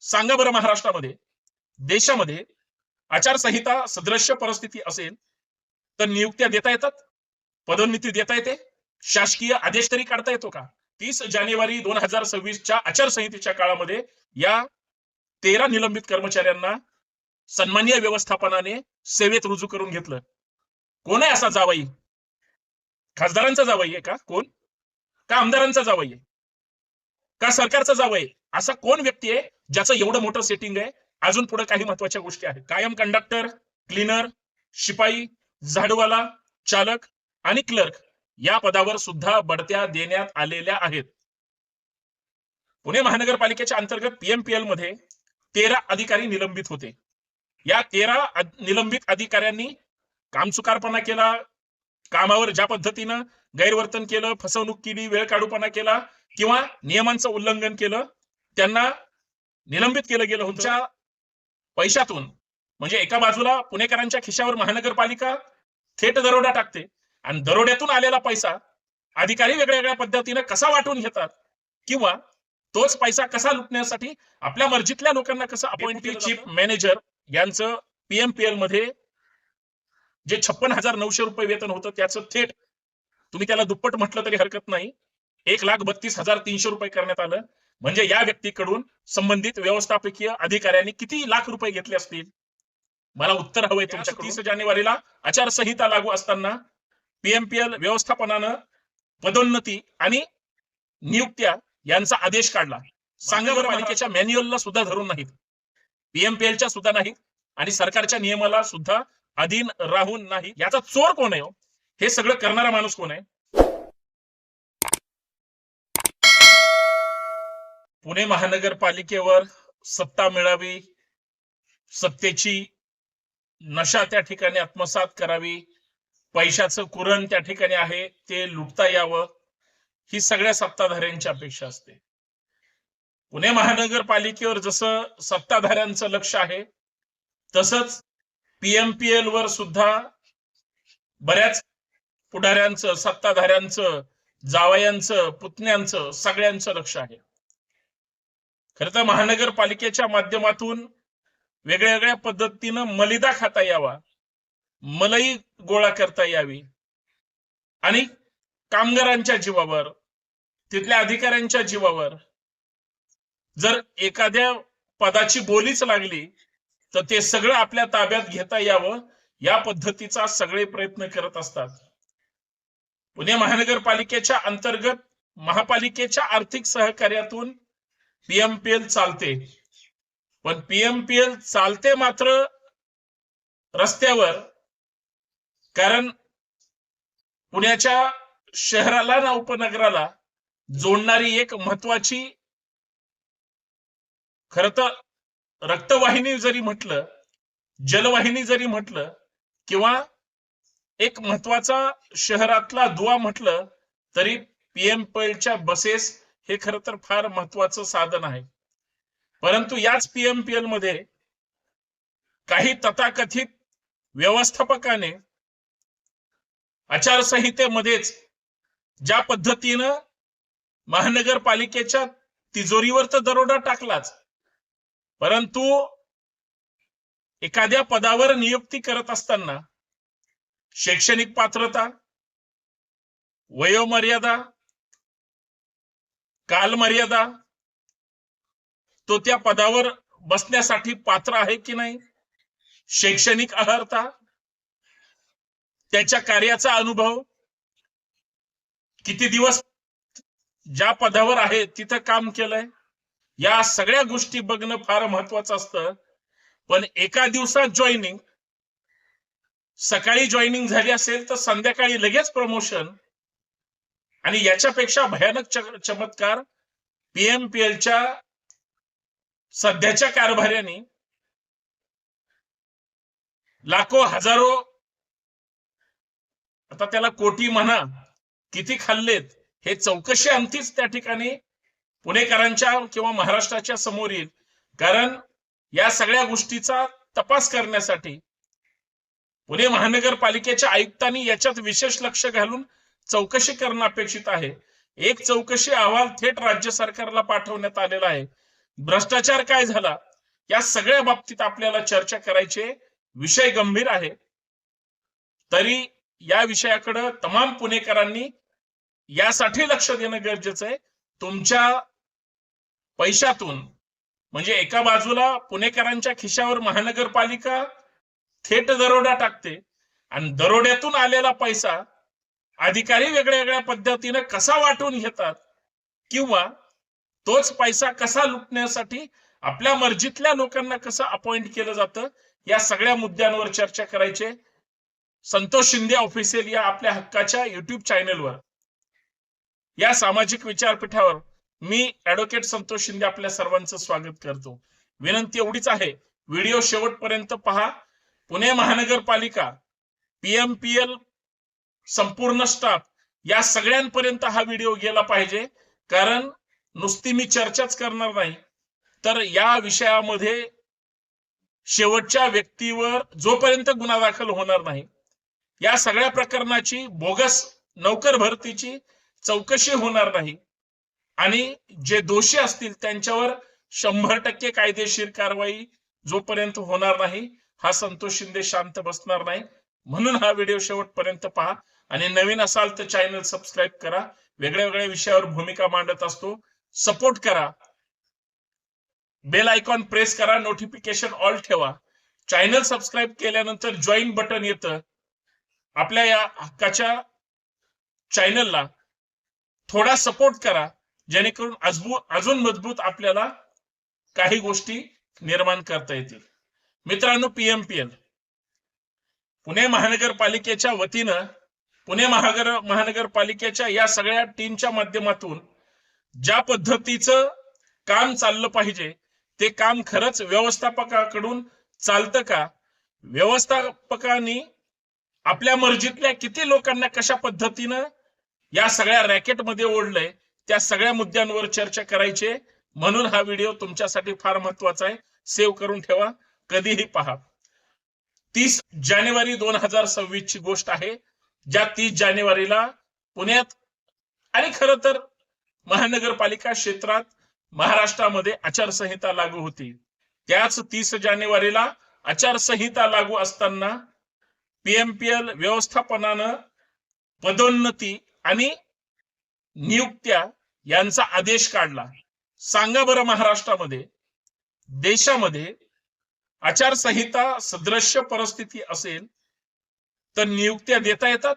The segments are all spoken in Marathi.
सांगा बरं, महाराष्ट्रामध्ये, देशामध्ये आचारसंहिता सदृश्य परिस्थिती असेल तर नियुक्त्या देता येतात, पदोन्नती देता येते, शासकीय आदेश तरी काढता येतो का? 30 जानेवारी 2026च्या आचारसंहितेच्या काळामध्ये या 13 निलंबित कर्मचाऱ्यांना सन्माननीय व्यवस्थापनाने सेवेत रुजू करून घेतलं. कोण आहे असा जावई? खासदारांचा जावई आहे का? कोण? का आमदारांचा जावई आहे? का सरकारचा जावई? असा कोण व्यक्ती आहे ज्याचं एवढं मोठं सेटिंग आहे? अजून पुढे काही महत्वाच्या गोष्टी आहेत. कायम कंडक्टर, क्लीनर, शिपाई, झाडूवाला, चालक आणि क्लर्क या पदावर सुद्धा बढत्या देण्यात आलेल्या आहेत. पुणे महानगरपालिकेच्या अंतर्गत पीएमपीएल मध्ये 13 अधिकारी निलंबित होते. या 13 निलंबित अधिकाऱ्यांनी कामचुकारपणा केला, कामावर ज्या पद्धतीनं गैरवर्तन केलं, फसवणूक केली, वेळ काढूपणा केला किंवा नियमांचं उल्लंघन केलं, त्यांना निलंबित केलं गेलं होतं. पैशातून, म्हणजे एका बाजूला पुणेकरांच्या खिशावर महानगरपालिका थेट दरोडा टाकते आणि दरोड्यातून आलेला पैसा अधिकारी वेगळ्या वेगळ्या पद्धतीने कसा वाटून घेतात किंवा तोच पैसा कसा लुटण्यासाठी आपल्या मर्जीतल्या लोकांना कसं अपॉइंट. चीफ मॅनेजर यांचं पीएमपीएल मध्ये जे 56,900 रुपये वेतन होतं त्याचं थेट, तुम्ही त्याला दुप्पट म्हटलं तरी हरकत नाही, 1,32,300 रुपये करण्यात आलं. म्हणजे या व्यक्तीकडून संबंधित व्यवस्थापकीय अधिकाऱ्यांनी किती लाख रुपये घेतले असतील? मला उत्तर हवंय तुमच्याकडून. 30 जानेवारीला आचारसंहिता लागू असताना पीएमपीएल व्यवस्थापनानं पदोन्नती आणि नियुक्त्या यांचा आदेश काढला. सांगा बरं, पालिकेच्या मॅन्युअलला सुद्धा धरून नाहीत, पीएमपीएलच्या सुद्धा नाहीत आणि सरकारच्या नियमाला सुद्धा अधीन राहून नाही. याचा चोर कोण आहे? हे सगळं करणारा माणूस कोण आहे? पुणे महानगरपालिकेवर सत्ता मिळावी, सत्तेची नशा त्या ठिकाणी आत्मसात करावी, पैशाचं कुरण त्या ठिकाणी आहे ते लुटता यावं, ही सगळ्या सत्ताधाऱ्यांची अपेक्षा असते. पुणे महानगरपालिकेवर जसं सत्ताधाऱ्यांचं लक्ष आहे तसंच पीएमपीएल वर सुद्धा बऱ्याच पुढाऱ्यांचं, सत्ताधाऱ्यांचं, जावयांचं, पुतण्यांचं, सगळ्यांचं लक्ष आहे. खरं तर महानगरपालिकेच्या माध्यमातून वेगळ्या वेगळ्या पद्धतीनं मलिदा खाता यावा, मलई गोळा करता यावी आणि कामगारांच्या जीवावर, तिथल्या अधिकाऱ्यांच्या जीवावर जर एखाद्या पदाची बोलीच लागली तर ते सगळं आपल्या ताब्यात घेता यावं, या पद्धतीचा सगळे प्रयत्न करत असतात. पुणे महानगरपालिकेच्या अंतर्गत महापालिकेच्या आर्थिक सहकार्यातून पीएमपीएल चालते, पण पीएमपीएल चालते मात्र रस्त्यावर. कारण पुण्याच्या शहराला ना उपनगराला जोडणारी एक महत्वाची, खरं तर रक्तवाहिनी जरी म्हटलं, जलवाहिनी जरी म्हटलं किंवा एक महत्वाचा शहरातला दुवा म्हटलं तरी पीएमपीएलच्या बसेस हे खरं तर फार महत्वाचं साधन आहे. परंतु याच पीएमपीएल मध्ये काही तथाकथित व्यवस्थापकाने आचारसंहितेमध्येच ज्या पद्धतीनं महानगरपालिकेच्या तिजोरीवर तर दरोडा टाकलाच, परंतु एखाद्या पदावर नियुक्ती करत असताना शैक्षणिक पात्रता, वयोमर्यादा, कालमर्यादा, तो त्या पदावर बसण्यासाठी पात्र आहे की नाही, शैक्षणिक अर्हता, त्याच्या कार्याचा अनुभव, किती दिवस ज्या पदावर आहे तिथं काम केलंय, या सगळ्या गोष्टी बघणं फार महत्वाचं असतं. पण एका दिवसात जॉईनिंग, सकाळी जॉईनिंग झाली असेल तर संध्याकाळी लगेच प्रमोशन, आणि याच्यापेक्षा भयानक चमत्कार पीएमपीएलच्या सध्याच्या कारभार्याने लाखो हजारो, आता त्याला कोटी म्हणा, किती खाल्लेत हे चौकशी अंतीच त्या ठिकाणी पुणेकरांच्या किंवा महाराष्ट्राच्या समोर येईल. कारण या सगळ्या गोष्टीचा तपास करण्यासाठी पुणे महानगरपालिकेच्या आयुक्तांनी याच्यात विशेष लक्ष घालून चौकशी करणं अपेक्षित आहे. एक चौकशी अहवाल थेट राज्य सरकारला पाठवण्यात आलेला आहे. भ्रष्टाचार काय झाला, या सगळ्या बाबतीत आपल्याला चर्चा करायचे विषय गंभीर आहे. तरी या विषयाकडे तमाम पुणेकरांनी यासाठी लक्ष देणं गरजेचं आहे. तुमच्या पैशातून, म्हणजे एका बाजूला पुणेकरांच्या खिशावर महानगरपालिका थेट दरोडा टाकते आणि दरोड्यातून आलेला पैसा अधिकारी वेगळ्या वेगळ्या पद्धतीने कसा वाटून घेतात किंवा तोच पैसा कसा लुटण्यासाठी आपल्या मर्जीतल्या लोकांना कसं अपॉइंट केलं जातं, या सगळ्या मुद्द्यांवर चर्चा करायचे. संतोष शिंदे ऑफिशियल या आपल्या हक्काच्या युट्यूब चॅनलवर, या सामाजिक विचारपीठावर मी ऍडव्होकेट संतोष शिंदे आपल्या सर्वांचं स्वागत करतो. विनंती एवढीच आहे, व्हिडिओ शेवटपर्यंत पहा. पुणे महानगरपालिका, पीएमपीएल, संपूर्ण स्टाफ या सगळ्यांपर्यंत हा व्हिडिओ गेला पाहिजे. कारण नुसती मी चर्चाच करणार नाही, तर या विषयामध्ये शेवटच्या व्यक्तीवर जोपर्यंत गुन्हा दाखल होणार नाही, या सगळ्या प्रकरणाची बोगस नौकर भरतीची चौकशी होणार नाही आणि जे दोषी असतील त्यांच्यावर 100% कायदेशीर कारवाई जोपर्यंत होणार नाही, हा संतोष शिंदे शांत बसणार नाही. म्हणून हा व्हिडिओ शेवटपर्यंत पहा आणि नवीन असाल तर चॅनल सबस्क्राईब करा. वेगळ्या वेगळ्या विषयावर भूमिका मांडत असतो, सपोर्ट करा. बेल आयकॉन प्रेस करा, नोटिफिकेशन ऑल ठेवा. चॅनल सबस्क्राईब केल्यानंतर जॉईन बटन येतं. आपल्या या हक्काच्या चॅनलला थोडा सपोर्ट करा, जेणेकरून अजून मजबूत आपल्याला काही गोष्टी निर्माण करता येतील. मित्रांनो, पीएमपीएल पुणे महानगरपालिकेच्या वतीनं, पुणे महानगरपालिकेच्या या सगळ्या टीमच्या माध्यमातून ज्या पद्धतीचं काम चाललं पाहिजे ते काम खरंच व्यवस्थापकाकडून चालतं का, व्यवस्थापकांनी आपल्या मर्जीतल्या किती लोकांना कशा पद्धतीनं या सगळ्या रॅकेटमध्ये ओढलंय, त्या सगळ्या मुद्द्यांवर चर्चा करायची. म्हणून हा व्हिडिओ तुमच्यासाठी फार महत्वाचा आहे. सेव्ह करून ठेवा, कधीही पहा. 30 जानेवारी 2026 ची गोष्ट आहे, ज्या 30 जानेवारीला पुण्यात आणि खरं तर महानगरपालिका क्षेत्रात महाराष्ट्रामध्ये आचारसंहिता लागू होती. त्याच 30 जानेवारीला आचारसंहिता लागू असताना पीएमपीएल व्यवस्थापनानं पदोन्नती आणि नियुक्त्या यांचा आदेश काढला. सांगा बरं, महाराष्ट्रामध्ये, देशामध्ये आचारसंहिता सदृश्य परिस्थिती असेल तर नियुक्त्या देता येतात,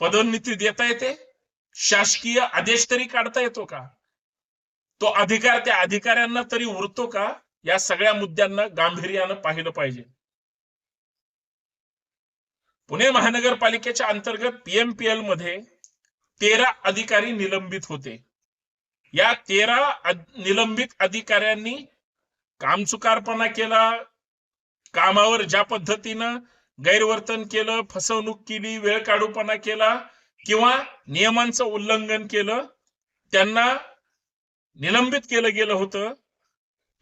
पदोन्नती देता येते, शासकीय आदेश तरी काढता येतो का, तो अधिकार त्या अधिकाऱ्यांना तरी उरतो का, या सगळ्या मुद्द्यांना गांभीर्यानं पाहिलं पाहिजे. पुणे महानगरपालिकेच्या अंतर्गत पीएमपीएल मध्ये 13 अधिकारी निलंबित होते. या 13 निलंबित अधिकाऱ्यांनी कामचुकारपणा केला, कामावर ज्या पद्धतीनं गैरवर्तन केलं, फसवणूक केली, वेळ काढूपणा केला किंवा नियमांचं उल्लंघन केलं, त्यांना निलंबित केलं गेलं होतं.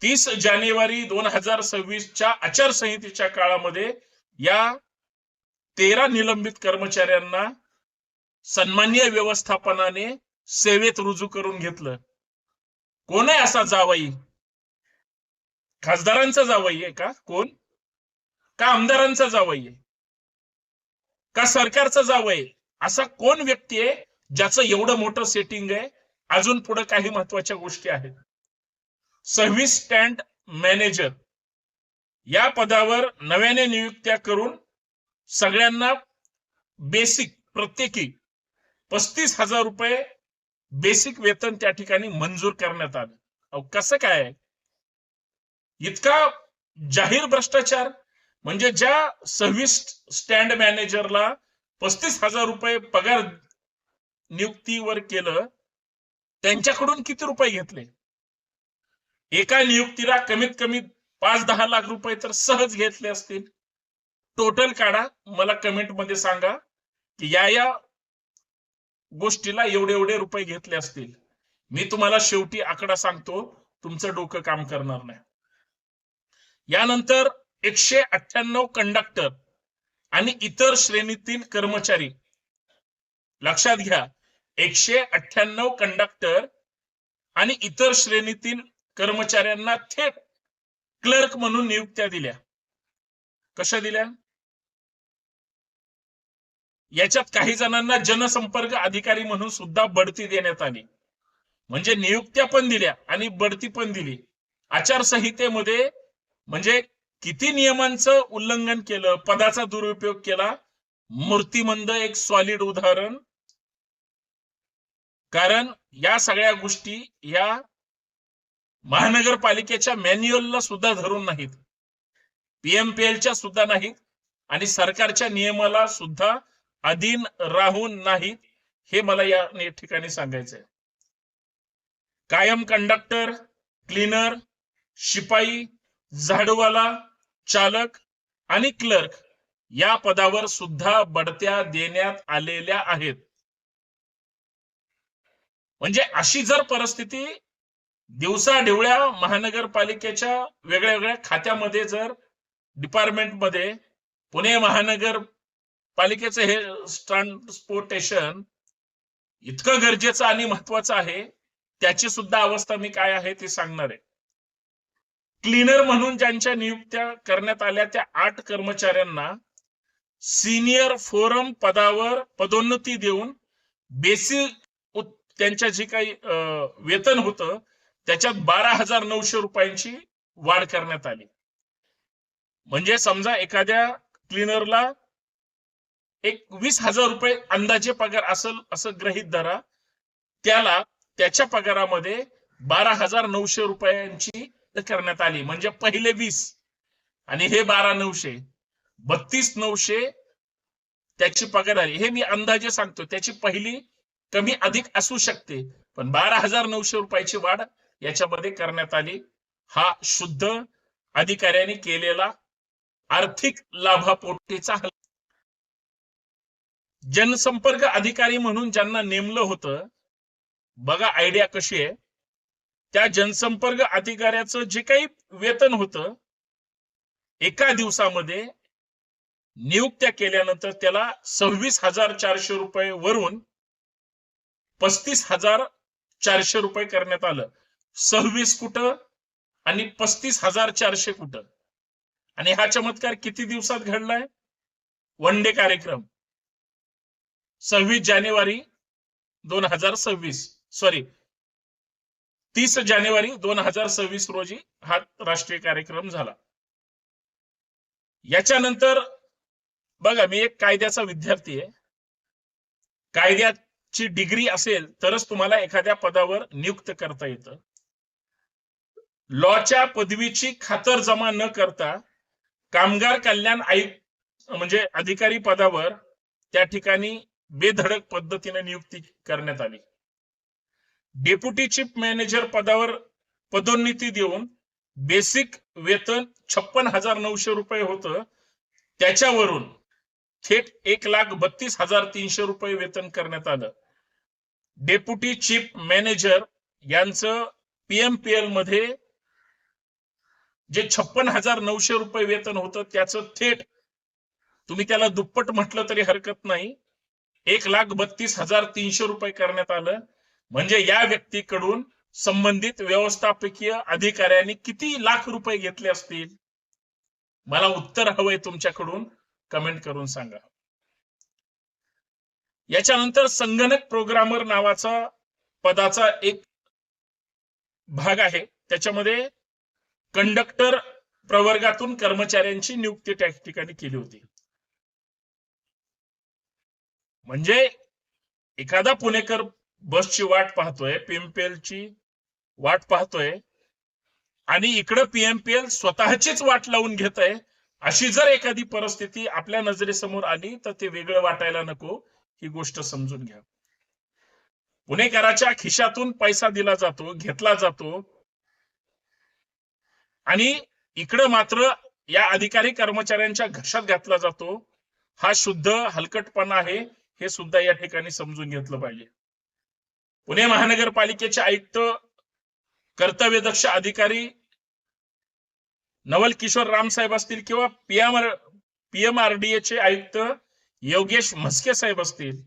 30 जानेवारी 2026च्या आचारसंहितेच्या काळामध्ये या 13 निलंबित कर्मचाऱ्यांना सन्माननीय व्यवस्थापनाने सेवेत रुजू करून घेतलं. कोण आहे असा जावई? खासदारांचा जावई आहे का कोण? का आमदारांचा जावई आहे? का सरकारचा जावई? असा कोण व्यक्ती आहे ज्याचं एवढं मोठं सेटिंग आहे? अजून पुढे काही महत्वाच्या गोष्टी आहेत. सर्व्हिस स्टँड मॅनेजर या पदावर नव्याने नियुक्त्या करून सगळ्यांना बेसिक प्रत्येकी 35,000 रुपये बेसिक वेतन त्या ठिकाणी मंजूर करण्यात आलं. कसं काय इतका जाहीर भ्रष्टाचार? म्हणजे ज्या सर्व्हिस स्टँड मॅनेजरला 35,000 रुपये पगार नियुक्तीवर केलं, त्यांच्याकडून किती रुपये घेतले? एका नियुक्तीला कमीत कमी 5-10 लाख रुपये तर सहज घेतले असतील. टोटल काढा, मला कमेंट मध्ये सांगा की या गोष्टीला एवढे रुपये घेतले असतील. मी तुम्हाला शेवटी आकडा सांगतो, तुमचं डोकं काम करणार नाही. यानंतर 198 कंडक्टर आणि इतर श्रेणीतील कर्मचारी, लक्षात घ्या, 198 कंडक्टर आणि इतर श्रेणीतील कर्मचाऱ्यांना थेट क्लर्क म्हणून नियुक्त्या दिल्या. कशा दिल्या? याच्यात काही जणांना जनसंपर्क अधिकारी म्हणून सुद्धा बढती देण्यात आली. म्हणजे नियुक्त्या पण दिल्या आणि बढती पण दिली. आचारसंहितेमध्ये म्हणजे किती नियमांचं उल्लंघन केलं, पदाचा दुरुपयोग केला, मूर्तिमंत एक सॉलिड उदाहरण. कारण या सगळ्या गोष्टी या महानगरपालिकेच्या मॅन्युअलला सुद्धा धरून नाहीत, पीएमपीएलच्या सुद्धा नाहीत आणि सरकारच्या नियमाला सुद्धा अधीन राहून नाहीत. हे मला या ठिकाणी सांगायचंय. कायम कंडक्टर, क्लीनर, शिपाई, झाडूवाला, चालक आणि क्लर्क या पदावर सुद्धा बढत्या देण्यात आलेल्या आहेत. म्हणजे अशी जर परिस्थिती दिवसाढवळ्या महानगरपालिकेच्या वेगळ्या वेगळ्या खात्यामध्ये जर डिपार्टमेंटमध्ये पुणे महानगरपालिकेचं हे ट्रान्सपोर्टेशन इतकं गरजेचं आणि महत्वाचं आहे, त्याची सुद्धा अवस्था मी काय आहे ते सांगणार आहे. क्लीनर म्हणून ज्यांच्या नियुक्त्या करण्यात आल्या त्या 8 कर्मचाऱ्यांना सिनियर फोरम पदावर पदोन्नती देऊन बेसिक त्यांच्या जे काही वेतन होतं त्याच्यात 12,900 रुपयांची वाढ करण्यात आली. म्हणजे समजा एखाद्या क्लीनरला एक 20,000 रुपये अंदाजे पगार असेल असं गृहीत धरा, त्याला त्याच्या पगारामध्ये 12,900 रुपयांची करण्यात आली. म्हणजे पहिले 20 आणि हे 12,900, 32,900 त्याची पगार आली. हे मी अंदाजे सांगतो, त्याची पहिली कमी अधिक असू शकते, पण 12,900 रुपयाची वाढ याच्यामध्ये करण्यात आली. हा शुद्ध अधिकाऱ्यांनी केलेला आर्थिक लाभापोटीचा. जनसंपर्क अधिकारी म्हणून ज्यांना नेमलं होतं, बघा आयडिया कशी आहे. त्या जनसंपर्क अधिकाऱ्याचं जे काही वेतन होतं एका दिवसामध्ये नियुक्त्या केल्यानंतर त्याला 26,400 रुपये वरून 35,400 रुपये करण्यात आलं. 26 कुठं आणि 35,400 कुठं? आणि हा चमत्कार किती दिवसात घडलाय? वन डे कार्यक्रम 26 जानेवारी 2026 सॉरी 30 जानेवारी 2026 रोजी हा राष्ट्रीय कार्यक्रम झाला. याच्यानंतर बघा, मी एक कायद्याचा विद्यार्थी आहे. कायद्याची डिग्री असेल तरच तुम्हाला एखाद्या पदावर नियुक्त करता येतं. लॉच्या पदवीची खातरजमा न करता कामगार कल्याण आयुक्त म्हणजे अधिकारी पदावर त्या ठिकाणी बेधडक पद्धतीने नियुक्ती करण्यात आली. डेप्युटी चीफ मॅनेजर पदावर पदोन्नती देऊन बेसिक वेतन 56,900 रुपये होतं, त्याच्यावरून थेट 1,32,300 रुपये वेतन करण्यात आलं. डेप्युटी चीफ मॅनेजर यांचं पीएमपीएल मध्ये जे 56,900 रुपये वेतन होतं त्याचं थेट तुम्ही त्याला दुप्पट म्हटलं तरी हरकत नाही, 1,32,300 रुपये करण्यात आलं. म्हणजे या व्यक्तीकडून संबंधित व्यवस्थापकीय अधिकाऱ्यांनी किती लाख रुपये घेतले असतील? मला उत्तर हवंय तुमच्याकडून, कमेंट करून सांगा. याच्यानंतर संगणक प्रोग्रामर नावाचा पदाचा एक भाग आहे. त्याच्यामध्ये कंडक्टर प्रवर्गातून कर्मचाऱ्यांची नियुक्ती त्या ठिकाणी केली होती. म्हणजे एखादा पुणेकर बसची वाट पाहतोय, पीएमपीएलची वाट पाहतोय आणि इकडे पीएमपीएल स्वतःचीच वाट लावून घेत आहे. अशी जर एखादी परिस्थिती आपल्या नजरेसमोर आली तर ते वेगळं वाटायला नको, ही गोष्ट समजून घ्या. पुणेकराच्या खिशातून पैसा दिला जातो, घेतला जातो आणि इकडे मात्र या अधिकारी कर्मचाऱ्यांच्या घशात घातला जातो. हा शुद्ध हलकटपणा आहे, हे सुद्धा या ठिकाणी समजून घेतलं पाहिजे. पुणे महानगरपालिकेचे आयुक्त कर्तव्यदक्ष अधिकारी नवल किशोर रामसाहेब असतील किंवा पीएमआरडीए चे आयुक्त योगेश म्हस्के साहेब असतील,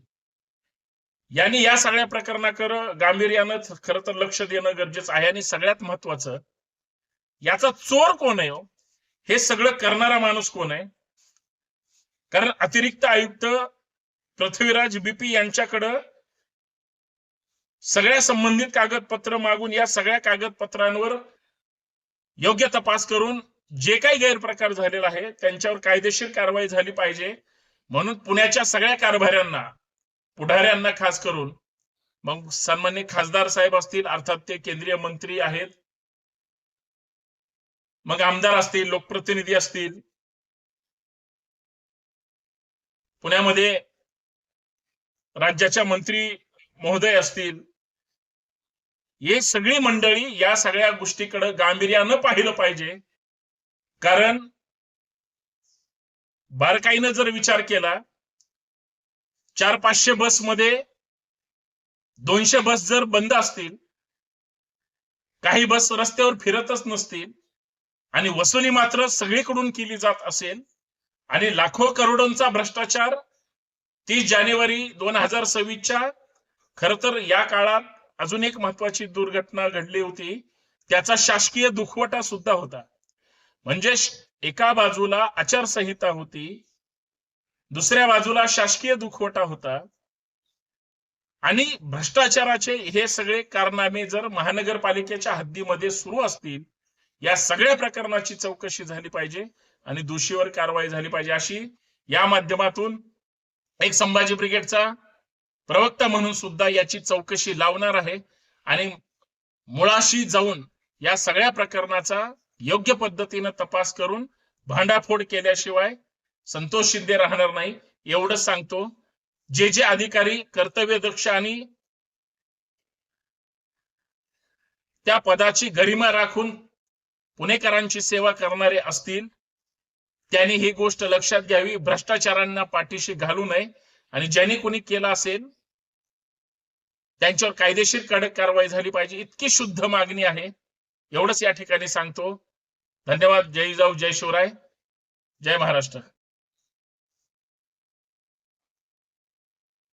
यांनी या सगळ्या प्रकरणाकडे गांभीर्यानं खरं तर लक्ष देणं गरजेचं आहे. आणि सगळ्यात महत्वाचं, याचा चोर कोण आहे, हे सगळं करणारा माणूस कोण आहे. कारण अतिरिक्त आयुक्त पृथ्वीराज बीपी यांच्याकडे सगळ्या संबंधित कागदपत्र मागून या सगळ्या कागदपत्रांवर योग्य तपास करून जे काही गैरप्रकार झालेला आहे त्यांच्यावर कायदेशीर कारवाई झाली पाहिजे. म्हणून पुण्याच्या सगळ्या कारभाऱ्यांना, पुढाऱ्यांना खास करून, मग सन्माननीय खासदार साहेब असतील, अर्थात ते केंद्रीय मंत्री आहेत, मग आमदार असतील, लोकप्रतिनिधी असतील, पुण्यामध्ये राज्याच्या मंत्री महोदय असतील, हे सगळी मंडळी या सगळ्या गोष्टीकडे गांभीर्यानं पाहिलं पाहिजे. कारण बारकाईनं जर विचार केला, 400-500 बसमध्ये 200 बस जर बंद असतील, काही बस रस्त्यावर फिरतच नसतील आणि वसुली मात्र सगळीकडून केली जात असेल आणि लाखो करोडोंचा भ्रष्टाचार 30 जानेवारी 2026च्या खर तर या काळात अजून एक महत्वाची दुर्घटना घडली होती, त्याचा शासकीय दुखवटा सुद्धा होता. म्हणजे एका बाजूला आचारसंहिता होती, दुसऱ्या बाजूला शासकीय दुखवटा होता आणि भ्रष्टाचाराचे हे सगळे कारनामे जर महानगरपालिकेच्या हद्दीमध्ये सुरू असतील, या सगळ्या प्रकरणाची चौकशी झाली पाहिजे आणि दोषीवर कारवाई झाली पाहिजे, अशी या माध्यमातून एक संभाजी ब्रिगेडचा प्रवक्ता म्हणून सुद्धा याची चौकशी लावणार आहे आणि मुळाशी जाऊन या सगळ्या प्रकरणाचा योग्य पद्धतीने तपास करून भांडाफोड केल्याशिवाय संतोष शिंदे राहणार नाही, एवढंच सांगतो. जे अधिकारी कर्तव्यदक्ष आणि त्या पदाची गरिमा राखून पुणेकरांची सेवा करणारे असतील त्यांनी ही गोष्ट लक्षात घ्यावी, भ्रष्टाचारांना पाठीशी घालू नये आणि ज्यांनी कोणी केला असेल त्यांच्यावर कायदेशीर कडक कारवाई झाली पाहिजे, इतकी शुद्ध मागणी आहे. एवढंच या ठिकाणी सांगतो. धन्यवाद. जय जिजाऊ, जय शिवराय, जय महाराष्ट्र.